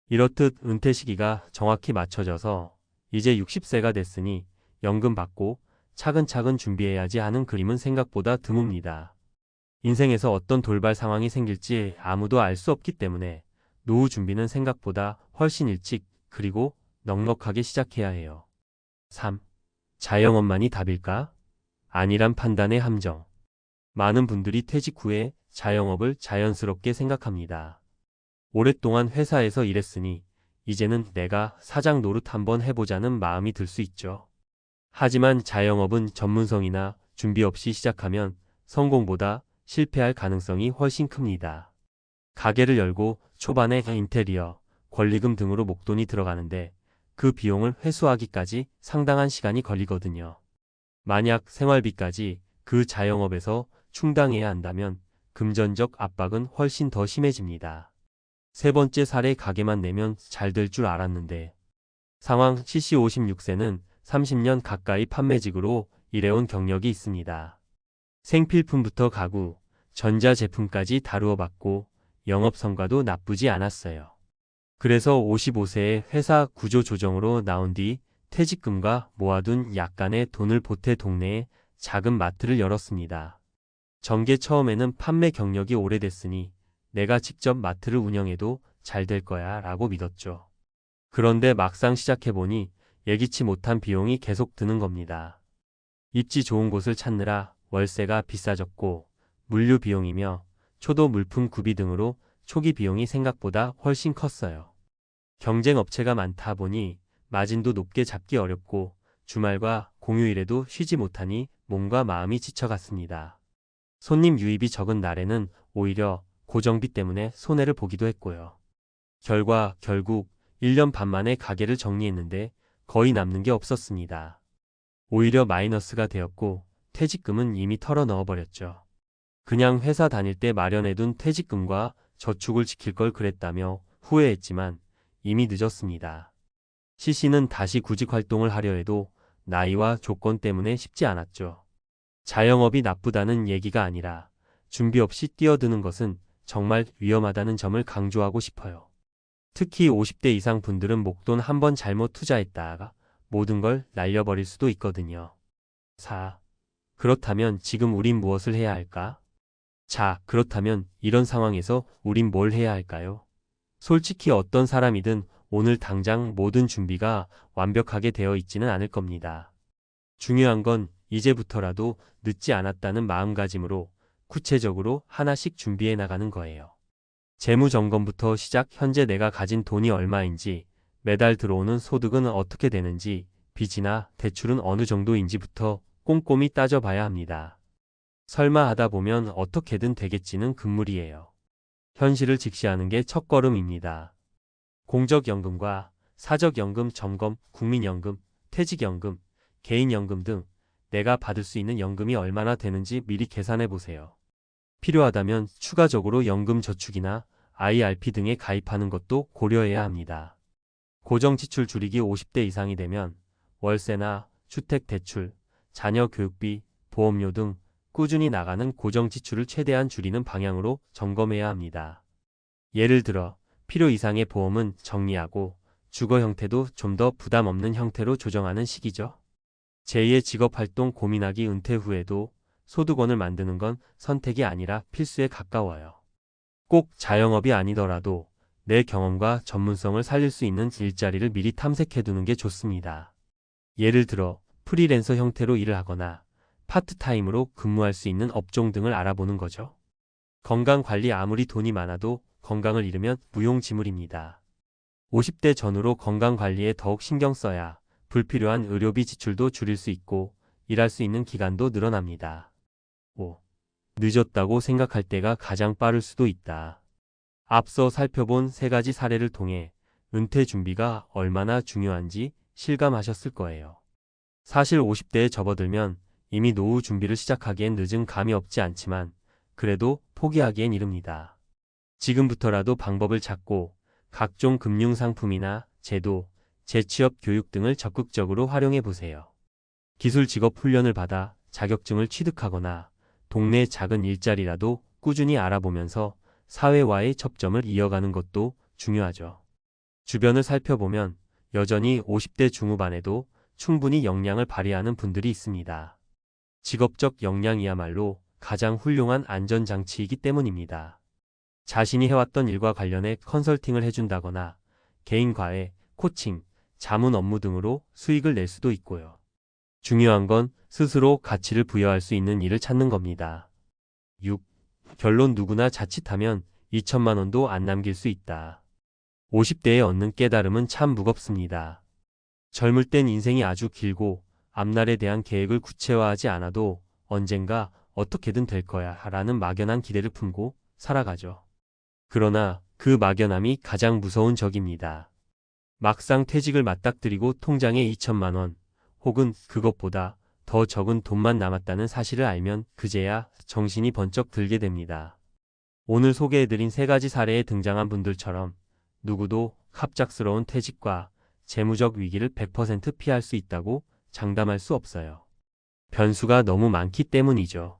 이렇듯 은퇴 시기가 정확히 맞춰져서 이제 60세가 됐으니 연금 받고 차근차근 준비해야지 하는 그림은 생각보다 드뭅니다. 인생에서 어떤 돌발 상황이 생길지 아무도 알 수 없기 때문에 노후 준비는 생각보다 훨씬 일찍 그리고 넉넉하게 시작해야 해요. 3. 자영업만이 답일까? 아니란 판단의 함정. 많은 분들이 퇴직 후에 자영업을 자연스럽게 생각합니다. 오랫동안 회사에서 일했으니 이제는 내가 사장 노릇 한번 해보자는 마음이 들 수 있죠. 하지만 자영업은 전문성이나 준비 없이 시작하면 성공보다 실패할 가능성이 훨씬 큽니다. 가게를 열고 초반에 인테리어, 권리금 등으로 목돈이 들어가는데 그 비용을 회수하기까지 상당한 시간이 걸리거든요. 만약 생활비까지 그 자영업에서 충당해야 한다면 금전적 압박은 훨씬 더 심해집니다. 3번째 사례. 가게만 내면 잘 될 줄 알았는데. 상황. CC 56세는 30년 가까이 판매직으로 일해온 경력이 있습니다. 생필품부터 가구, 전자제품까지 다루어 봤고 영업 성과도 나쁘지 않았어요. 그래서 55세에 회사 구조 조정으로 나온 뒤 퇴직금과 모아둔 약간의 돈을 보태 동네에 작은 마트를 열었습니다. 정계 처음에는 판매 경력이 오래됐으니 내가 직접 마트를 운영해도 잘 될 거야 라고 믿었죠. 그런데 막상 시작해보니 예기치 못한 비용이 계속 드는 겁니다. 입지 좋은 곳을 찾느라 월세가 비싸졌고 물류 비용이며 초도 물품 구비 등으로 초기 비용이 생각보다 훨씬 컸어요. 경쟁 업체가 많다 보니 마진도 높게 잡기 어렵고 주말과 공휴일에도 쉬지 못하니 몸과 마음이 지쳐갔습니다. 손님 유입이 적은 날에는 오히려 고정비 때문에 손해를 보기도 했고요. 결국 1년 반 만에 가게를 정리했는데 거의 남는 게 없었습니다. 오히려 마이너스가 되었고 퇴직금은 이미 털어 넣어버렸죠. 그냥 회사 다닐 때 마련해둔 퇴직금과 저축을 지킬 걸 그랬다며 후회했지만 이미 늦었습니다. CC는 다시 구직 활동을 하려 해도 나이와 조건 때문에 쉽지 않았죠. 자영업이 나쁘다는 얘기가 아니라 준비 없이 뛰어드는 것은 정말 위험하다는 점을 강조하고 싶어요. 특히 50대 이상 분들은 목돈 한번 잘못 투자했다가 모든 걸 날려버릴 수도 있거든요. 4. 그렇다면 지금 우린 무엇을 해야 할까? 자, 그렇다면 이런 상황에서 우린 뭘 해야 할까요? 솔직히 어떤 사람이든 오늘 당장 모든 준비가 완벽하게 되어 있지는 않을 겁니다. 중요한 건 이제부터라도 늦지 않았다는 마음가짐으로 구체적으로 하나씩 준비해 나가는 거예요. 재무점검부터 시작. 현재 내가 가진 돈이 얼마인지, 매달 들어오는 소득은 어떻게 되는지, 빚이나 대출은 어느 정도인지부터 꼼꼼히 따져봐야 합니다. 설마 하다 보면 어떻게든 되겠지는 금물이에요. 현실을 직시하는 게 첫걸음입니다. 공적연금과 사적연금 점검, 국민연금, 퇴직연금, 개인연금 등 내가 받을 수 있는 연금이 얼마나 되는지 미리 계산해 보세요. 필요하다면 추가적으로 연금저축이나 IRP 등에 가입하는 것도 고려해야 합니다. 고정지출 줄이기 50대 이상이 되면 월세나 주택대출, 자녀 교육비, 보험료 등 꾸준히 나가는 고정지출을 최대한 줄이는 방향으로 점검해야 합니다. 예를 들어 필요 이상의 보험은 정리하고 주거 형태도 좀 더 부담 없는 형태로 조정하는 시기죠. 제2의 직업활동 고민하기. 은퇴 후에도 소득원을 만드는 건 선택이 아니라 필수에 가까워요. 꼭 자영업이 아니더라도 내 경험과 전문성을 살릴 수 있는 일자리를 미리 탐색해두는 게 좋습니다. 예를 들어 프리랜서 형태로 일을 하거나 파트타임으로 근무할 수 있는 업종 등을 알아보는 거죠. 건강관리. 아무리 돈이 많아도 건강을 잃으면 무용지물입니다. 50대 전후로 건강관리에 더욱 신경 써야 불필요한 의료비 지출도 줄일 수 있고 일할 수 있는 기간도 늘어납니다. 5. 늦었다고 생각할 때가 가장 빠를 수도 있다. 앞서 살펴본 3가지 사례를 통해 은퇴 준비가 얼마나 중요한지 실감하셨을 거예요. 사실 50대에 접어들면 이미 노후 준비를 시작하기엔 늦은 감이 없지 않지만 그래도 포기하기엔 이릅니다. 지금부터라도 방법을 찾고 각종 금융상품이나 제도, 재취업 교육 등을 적극적으로 활용해 보세요. 기술 직업 훈련을 받아 자격증을 취득하거나 동네 작은 일자리라도 꾸준히 알아보면서 사회와의 접점을 이어가는 것도 중요하죠. 주변을 살펴보면 여전히 50대 중후반에도 충분히 역량을 발휘하는 분들이 있습니다. 직업적 역량이야말로 가장 훌륭한 안전장치이기 때문입니다. 자신이 해왔던 일과 관련해 컨설팅을 해준다거나 개인 과외, 코칭, 자문 업무 등으로 수익을 낼 수도 있고요. 중요한 건 스스로 가치를 부여할 수 있는 일을 찾는 겁니다. 6. 결론. 누구나 자칫하면 2천만 원도 안 남길 수 있다. 50대에 얻는 깨달음은 참 무겁습니다. 젊을 땐 인생이 아주 길고 앞날에 대한 계획을 구체화하지 않아도 언젠가 어떻게든 될 거야 라는 막연한 기대를 품고 살아가죠. 그러나 그 막연함이 가장 무서운 적입니다. 막상 퇴직을 맞닥뜨리고 통장에 2천만 원 혹은 그것보다 더 적은 돈만 남았다는 사실을 알면 그제야 정신이 번쩍 들게 됩니다. 오늘 소개해드린 3가지 사례에 등장한 분들처럼 누구도 갑작스러운 퇴직과 재무적 위기를 100% 피할 수 있다고 장담할 수 없어요. 변수가 너무 많기 때문이죠.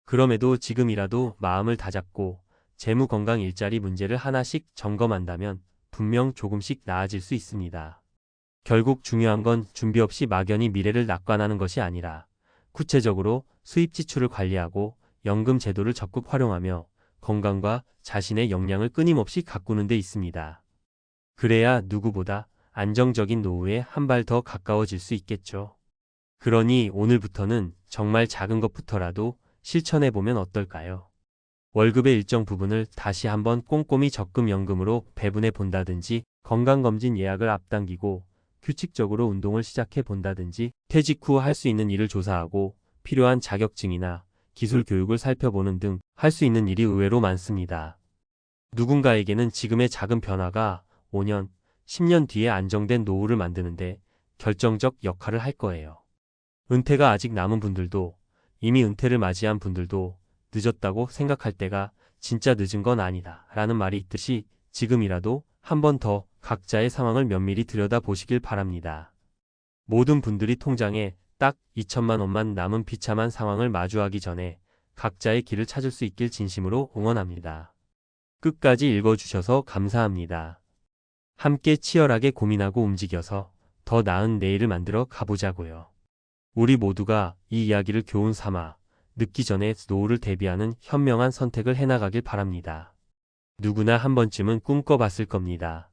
그럼에도 지금이라도 마음을 다잡고 재무 건강 일자리 문제를 하나씩 점검한다면 분명 조금씩 나아질 수 있습니다. 결국 중요한 건 준비 없이 막연히 미래를 낙관하는 것이 아니라 구체적으로 수입 지출을 관리하고 연금 제도를 적극 활용하며 건강과 자신의 역량을 끊임없이 가꾸는 데 있습니다. 그래야 누구보다 안정적인 노후에 한 발 더 가까워질 수 있겠죠. 그러니 오늘부터는 정말 작은 것부터라도 실천해보면 어떨까요? 월급의 일정 부분을 다시 한번 꼼꼼히 적금연금으로 배분해 본다든지, 건강검진 예약을 앞당기고 규칙적으로 운동을 시작해 본다든지, 퇴직 후 할 수 있는 일을 조사하고 필요한 자격증이나 기술 교육을 살펴보는 등 할 수 있는 일이 의외로 많습니다. 누군가에게는 지금의 작은 변화가 5년, 10년 뒤에 안정된 노후를 만드는데 결정적 역할을 할 거예요. 은퇴가 아직 남은 분들도, 이미 은퇴를 맞이한 분들도 늦었다고 생각할 때가 진짜 늦은 건 아니다 라는 말이 있듯이 지금이라도 한 번 더 각자의 상황을 면밀히 들여다보시길 바랍니다. 모든 분들이 통장에 딱 2천만 원만 남은 비참한 상황을 마주하기 전에 각자의 길을 찾을 수 있길 진심으로 응원합니다. 끝까지 읽어주셔서 감사합니다. 함께 치열하게 고민하고 움직여서 더 나은 내일을 만들어 가보자고요. 우리 모두가 이 이야기를 교훈 삼아 늦기 전에 노후를 대비하는 현명한 선택을 해나가길 바랍니다. 누구나 한 번쯤은 꿈꿔봤을 겁니다.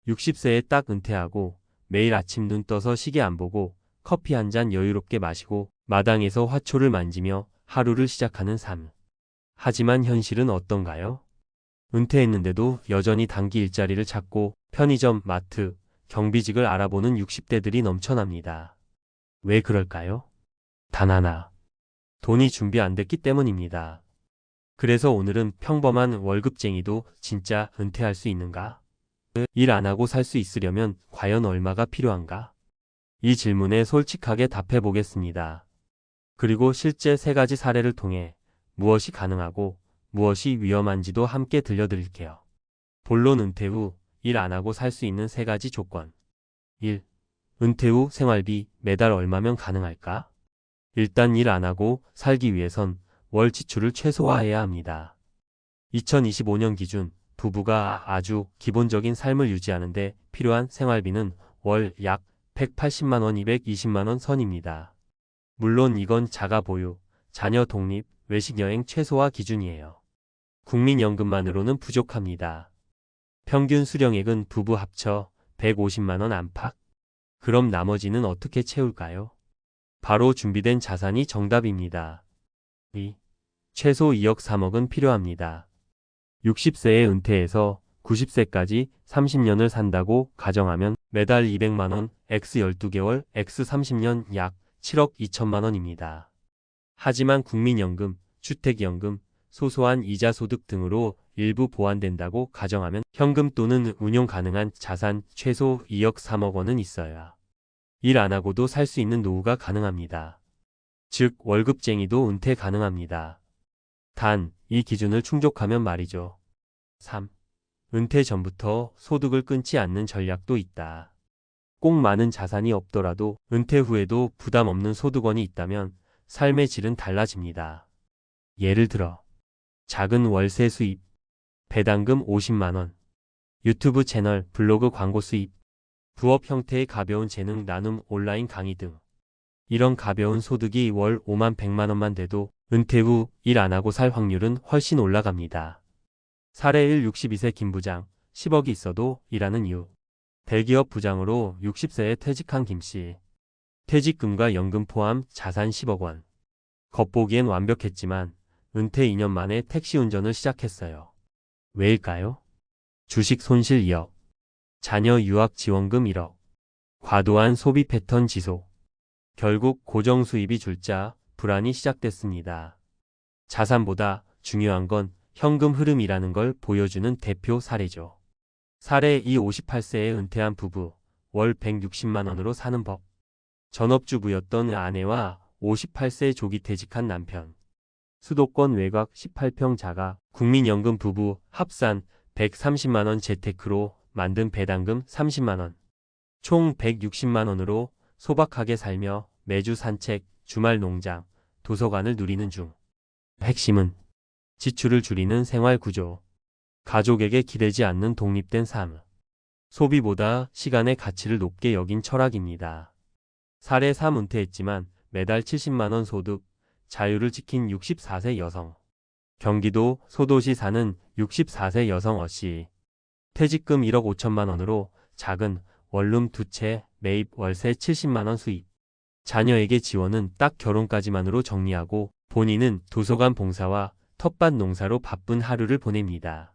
60세에 딱 은퇴하고 매일 아침 눈 떠서 시계 안 보고 커피 한 잔 여유롭게 마시고 마당에서 화초를 만지며 하루를 시작하는 삶. 하지만 현실은 어떤가요? 은퇴했는데도 여전히 단기 일자리를 찾고 편의점, 마트, 경비직을 알아보는 60대들이 넘쳐납니다. 왜 그럴까요? 단 하나. 돈이 준비 안 됐기 때문입니다. 그래서 오늘은 평범한 월급쟁이도 진짜 은퇴할 수 있는가? 일 안 하고 살 수 있으려면 과연 얼마가 필요한가? 이 질문에 솔직하게 답해 보겠습니다. 그리고 실제 3가지 사례를 통해 무엇이 가능하고 무엇이 위험한지도 함께 들려드릴게요. 본론 은퇴 후 일 안 하고 살 수 있는 3가지 조건. 1. 은퇴 후 생활비 매달 얼마면 가능할까? 일단 일 안 하고 살기 위해선 월 지출을 최소화해야 합니다. 2025년 기준 부부가 아주 기본적인 삶을 유지하는데 필요한 생활비는 월 약 180만 원, 220만 원 선입니다. 물론 이건 자가 보유, 자녀 독립, 외식 여행 최소화 기준이에요. 국민연금만으로는 부족합니다. 평균 수령액은 부부 합쳐 150만 원 안팎? 그럼 나머지는 어떻게 채울까요? 바로 준비된 자산이 정답입니다. 2. 최소 2억 3억은 필요합니다. 60세에 은퇴해서 90세까지 30년을 산다고 가정하면 매달 200만 원, X 12개월, X 30년 약 7억 2천만 원입니다. 하지만 국민연금, 주택연금, 소소한 이자 소득 등으로 일부 보완된다고 가정하면 현금 또는 운용 가능한 자산 최소 2억 3억 원은 있어야 일 안 하고도 살 수 있는 노후가 가능합니다. 즉 월급쟁이도 은퇴 가능합니다. 단, 이 기준을 충족하면 말이죠. 3. 은퇴 전부터 소득을 끊지 않는 전략도 있다. 꼭 많은 자산이 없더라도 은퇴 후에도 부담 없는 소득원이 있다면 삶의 질은 달라집니다. 예를 들어 작은 월세 수입, 배당금 50만 원, 유튜브 채널, 블로그 광고 수입, 부업 형태의 가벼운 재능 나눔, 온라인 강의 등. 이런 가벼운 소득이 월 5만 100만 원만 돼도 은퇴 후 일 안 하고 살 확률은 훨씬 올라갑니다. 사례 1. 62세 김 부장, 10억이 있어도 일하는 이유. 대기업 부장으로 60세에 퇴직한 김씨. 퇴직금과 연금 포함 자산 10억 원. 겉보기엔 완벽했지만 은퇴 2년 만에 택시 운전을 시작했어요. 왜일까요? 주식 손실 2억. 자녀 유학 지원금 1억. 과도한 소비 패턴 지속. 결국 고정 수입이 줄자 불안이 시작됐습니다. 자산보다 중요한 건 현금 흐름이라는 걸 보여주는 대표 사례죠. 사례 2. 58세에 은퇴한 부부, 월 160만 원으로 사는 법. 전업주부였던 아내와 58세 조기 퇴직한 남편. 수도권 외곽 18평 자가 국민연금 부부 합산 130만 원 재테크로 만든 배당금 30만 원. 총 160만 원으로 소박하게 살며 매주 산책, 주말 농장, 도서관을 누리는 중. 핵심은 지출을 줄이는 생활 구조. 가족에게 기대지 않는 독립된 삶. 소비보다 시간의 가치를 높게 여긴 철학입니다. 사례 3 은퇴했지만 매달 70만 원 소득, 자유를 지킨 64세 여성. 경기도 소도시 사는 64세 여성 어씨. 퇴직금 1억 5천만 원으로 작은 원룸 2채, 매입 월세 70만 원 수입. 자녀에게 지원은 딱 결혼까지만으로 정리하고 본인은 도서관 봉사와 텃밭 농사로 바쁜 하루를 보냅니다.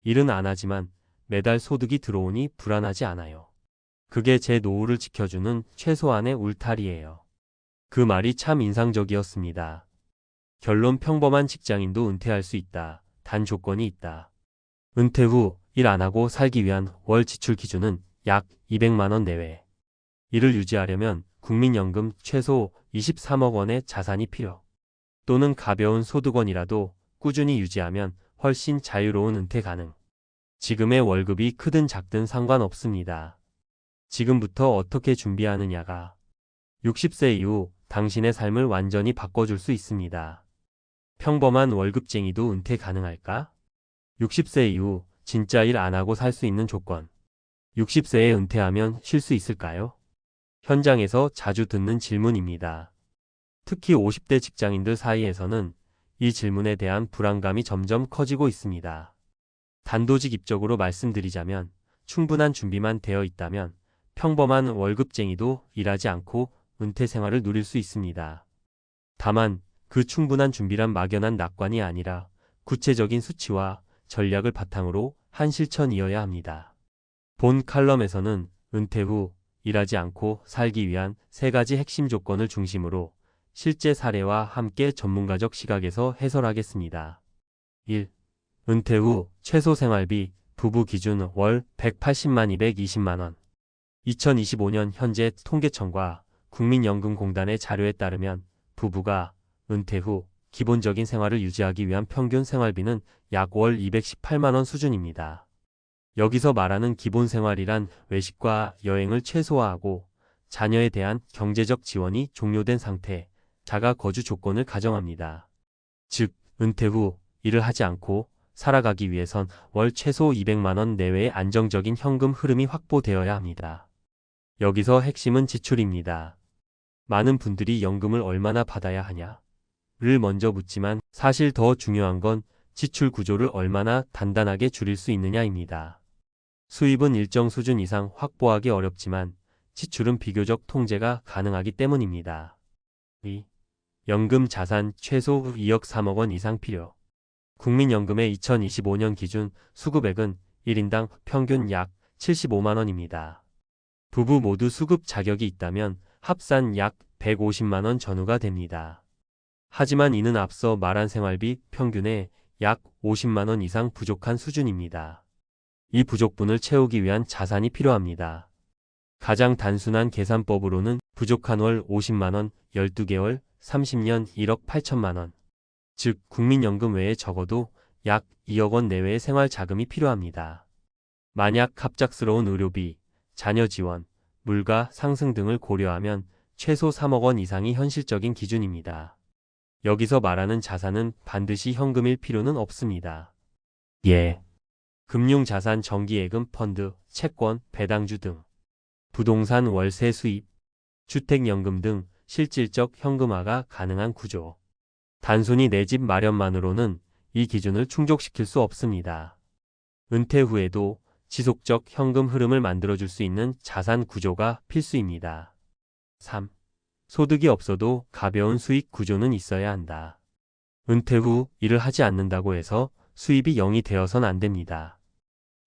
일은 안 하지만 매달 소득이 들어오니 불안하지 않아요. 그게 제 노후를 지켜주는 최소한의 울타리예요. 그 말이 참 인상적이었습니다. 결론 평범한 직장인도 은퇴할 수 있다. 단 조건이 있다. 은퇴 후 일 안 하고 살기 위한 월 지출 기준은 약 200만 원 내외. 이를 유지하려면 국민연금 최소 23억 원의 자산이 필요. 또는 가벼운 소득원이라도 꾸준히 유지하면 훨씬 자유로운 은퇴 가능. 지금의 월급이 크든 작든 상관없습니다. 지금부터 어떻게 준비하느냐가 60세 이후 당신의 삶을 완전히 바꿔줄 수 있습니다. 평범한 월급쟁이도 은퇴 가능할까? 60세 이후 진짜 일 안 하고 살 수 있는 조건. 60세에 은퇴하면 쉴 수 있을까요? 현장에서 자주 듣는 질문입니다. 특히 50대 직장인들 사이에서는 이 질문에 대한 불안감이 점점 커지고 있습니다. 단도직입적으로 말씀드리자면 충분한 준비만 되어 있다면 평범한 월급쟁이도 일하지 않고 은퇴 생활을 누릴 수 있습니다. 다만 그 충분한 준비란 막연한 낙관이 아니라 구체적인 수치와 전략을 바탕으로 한 실천이어야 합니다. 본 칼럼에서는 은퇴 후 일하지 않고 살기 위한 3가지 핵심 조건을 중심으로 실제 사례와 함께 전문가적 시각에서 해설하겠습니다. 1. 은퇴 후 최소 생활비 부부 기준 월 180만 220만 원. 2025년 현재 통계청과 국민연금공단의 자료에 따르면 부부가 은퇴 후 기본적인 생활을 유지하기 위한 평균 생활비는 약 월 218만 원 수준입니다. 여기서 말하는 기본 생활이란 외식과 여행을 최소화하고 자녀에 대한 경제적 지원이 종료된 상태, 자가 거주 조건을 가정합니다. 즉, 은퇴 후 일을 하지 않고 살아가기 위해선 월 최소 200만 원 내외의 안정적인 현금 흐름이 확보되어야 합니다. 여기서 핵심은 지출입니다. 많은 분들이 연금을 얼마나 받아야 하냐를 먼저 묻지만 사실 더 중요한 건 지출 구조를 얼마나 단단하게 줄일 수 있느냐입니다. 수입은 일정 수준 이상 확보하기 어렵지만 지출은 비교적 통제가 가능하기 때문입니다. 2. 연금 자산 최소 2억 3억 원 이상 필요. 국민연금의 2025년 기준 수급액은 1인당 평균 약 75만 원입니다. 부부 모두 수급 자격이 있다면 합산 약 150만 원 전후가 됩니다. 하지만 이는 앞서 말한 생활비 평균의 약 50만 원 이상 부족한 수준입니다. 이 부족분을 채우기 위한 자산이 필요합니다. 가장 단순한 계산법으로는 부족한 월 50만 원, 12개월, 30년 1억 8천만 원. 즉 국민연금 외에 적어도 약 2억 원 내외의 생활 자금이 필요합니다. 만약 갑작스러운 의료비, 자녀 지원, 물가 상승 등을 고려하면 최소 3억 원 이상이 현실적인 기준입니다. 여기서 말하는 자산은 반드시 현금일 필요는 없습니다. 예. 금융자산 정기예금 펀드, 채권, 배당주 등, 부동산 월세 수입, 주택연금 등 실질적 현금화가 가능한 구조. 단순히 내 집 마련만으로는 이 기준을 충족시킬 수 없습니다. 은퇴 후에도 지속적 현금 흐름을 만들어줄 수 있는 자산 구조가 필수입니다. 3. 소득이 없어도 가벼운 수익 구조는 있어야 한다. 은퇴 후 일을 하지 않는다고 해서 수입이 0이 되어선 안 됩니다.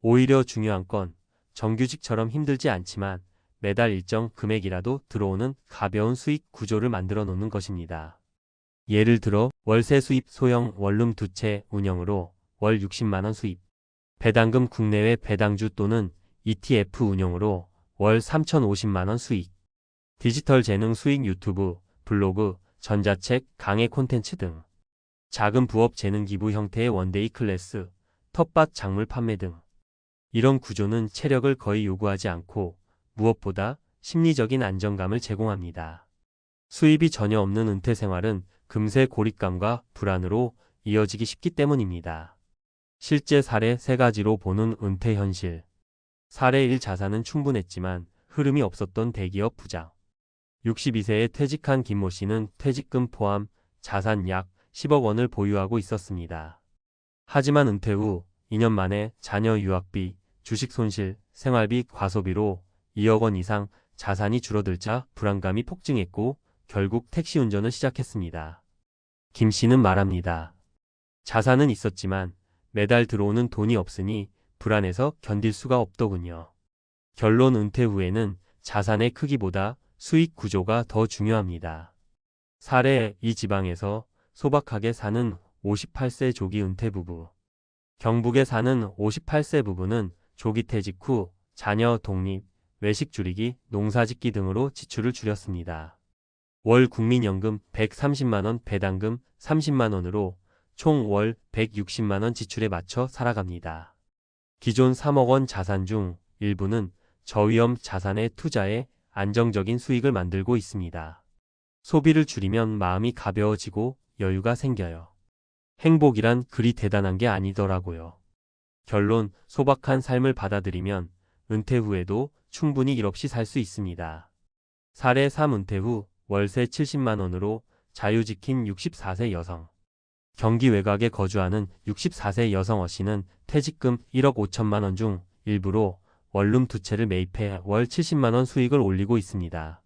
오히려 중요한 건 정규직처럼 힘들지 않지만 매달 일정 금액이라도 들어오는 가벼운 수익 구조를 만들어 놓는 것입니다. 예를 들어 월세 수입 소형 원룸 2채 운영으로 월 60만 원 수입, 배당금 국내외 배당주 또는 ETF 운영으로 월 3,050만 원 수익, 디지털 재능 수익 유튜브, 블로그, 전자책, 강의 콘텐츠 등, 작은 부업 재능 기부 형태의 원데이 클래스, 텃밭 작물 판매 등. 이런 구조는 체력을 거의 요구하지 않고 무엇보다 심리적인 안정감을 제공합니다. 수입이 전혀 없는 은퇴 생활은 금세 고립감과 불안으로 이어지기 쉽기 때문입니다. 실제 사례 3가지로 보는 은퇴 현실. 사례 1 자산은 충분했지만 흐름이 없었던 대기업 부장. 62세에 퇴직한 김모 씨는 퇴직금 포함 자산 약 10억 원을 보유하고 있었습니다. 하지만 은퇴 후 2년 만에 자녀 유학비, 주식 손실, 생활비, 과소비로 2억 원 이상 자산이 줄어들자 불안감이 폭증했고 결국 택시 운전을 시작했습니다. 김 씨는 말합니다. 자산은 있었지만 매달 들어오는 돈이 없으니 불안해서 견딜 수가 없더군요. 결론 은퇴 후에는 자산의 크기보다 수익 구조가 더 중요합니다. 사례 이 지방에서 소박하게 사는 58세 조기 은퇴 부부. 경북에 사는 58세 부부는 조기 퇴직 후 자녀 독립, 외식 줄이기, 농사짓기 등으로 지출을 줄였습니다. 월 국민연금 130만 원, 배당금 30만 원으로 총 월 160만 원 지출에 맞춰 살아갑니다. 기존 3억 원 자산 중 일부는 저위험 자산에 투자해 안정적인 수익을 만들고 있습니다. 소비를 줄이면 마음이 가벼워지고 여유가 생겨요. 행복이란 그리 대단한 게 아니더라고요. 결론, 소박한 삶을 받아들이면 은퇴 후에도 충분히 일 없이 살 수 있습니다. 사례 3 은퇴 후 월세 70만 원으로 자유 지킨 64세 여성. 경기 외곽에 거주하는 64세 여성 어씨는 퇴직금 1억 5천만 원 중 일부로 원룸 2채를 매입해 월 70만 원 수익을 올리고 있습니다.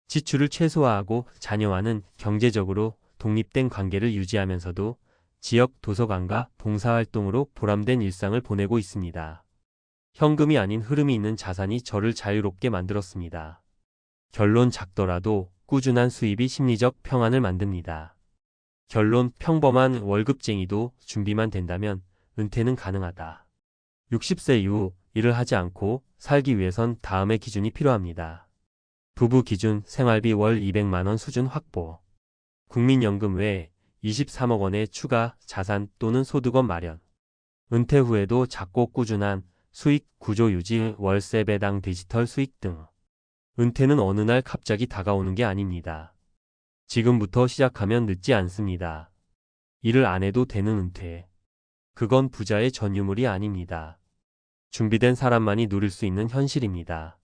지출을 최소화하고 자녀와는 경제적으로 독립된 관계를 유지하면서도 지역 도서관과 봉사활동으로 보람된 일상을 보내고 있습니다. 현금이 아닌 흐름이 있는 자산이 저를 자유롭게 만들었습니다. 결론 작더라도 꾸준한 수입이 심리적 평안을 만듭니다. 결론 평범한 월급쟁이도 준비만 된다면 은퇴는 가능하다. 60세 이후 일을 하지 않고 살기 위해선 다음의 기준이 필요합니다. 부부 기준 생활비 월 200만 원 수준 확보. 국민연금 외에 23억 원의 추가 자산 또는 소득원 마련. 은퇴 후에도 작고 꾸준한 수익 구조 유지, 월세 배당, 디지털 수익 등. 은퇴는 어느 날 갑자기 다가오는 게 아닙니다. 지금부터 시작하면 늦지 않습니다. 일을 안 해도 되는 은퇴. 그건 부자의 전유물이 아닙니다. 준비된 사람만이 누릴 수 있는 현실입니다.